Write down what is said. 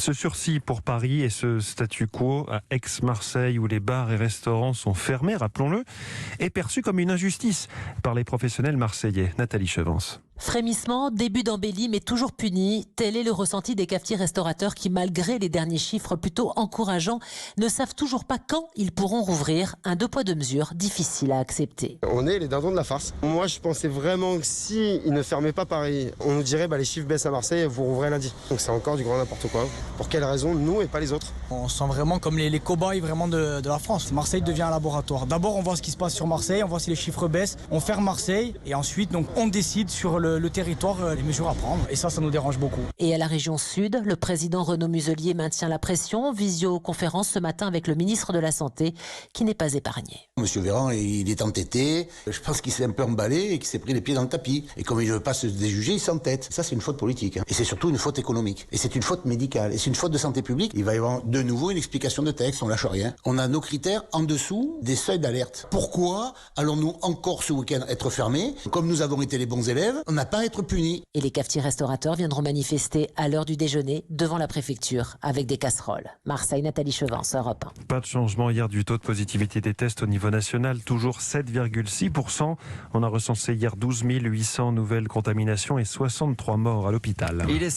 Ce sursis pour Paris et ce statu quo à Aix-Marseille où les bars et restaurants sont fermés, rappelons-le, est perçu comme une injustice par les professionnels marseillais. Nathalie Chevance. Frémissement, début d'embellie mais toujours puni, tel est le ressenti des cafetiers-restaurateurs qui, malgré les derniers chiffres plutôt encourageants, ne savent toujours pas quand ils pourront rouvrir. Un deux poids deux mesures difficile à accepter. On est les dindons de la farce. Moi, je pensais vraiment que si ils ne fermaient pas Paris, on nous dirait les chiffres baissent à Marseille et vous rouvrez lundi. Donc c'est encore du grand n'importe quoi. Pour quelle raison, nous et pas les autres? On se sent vraiment comme les cobayes vraiment de la France. Marseille devient un laboratoire. D'abord, on voit ce qui se passe sur Marseille, on voit si les chiffres baissent, on ferme Marseille et ensuite donc on décide sur le territoire les mesures à prendre. Et ça nous dérange beaucoup. Et à la région sud, le président Renaud Muselier maintient la pression. Visioconférence ce matin avec le ministre de la Santé qui n'est pas épargné. Monsieur Véran, il est entêté. Je pense qu'il s'est un peu emballé et qu'il s'est pris les pieds dans le tapis. Et comme il ne veut pas se déjuger, il s'entête. Ça, c'est une faute politique. Et c'est surtout une faute économique. Et c'est une faute médicale. Et c'est une faute de santé publique. Il va y avoir de nouveau une explication de texte. On lâche rien. On a nos critères en dessous des seuils d'alerte. Pourquoi allons-nous encore ce week-end être fermés? Comme nous avons été les bons élèves, on n'a pas à être punis. Et les cafetiers-restaurateurs viendront manifester à l'heure du déjeuner devant la préfecture avec des casseroles. Marseille, Nathalie Chevance, Europe 1. Pas de changement hier du taux de positivité des tests au niveau national, toujours 7,6%. On a recensé hier 12 800 nouvelles contaminations et 63 morts à l'hôpital.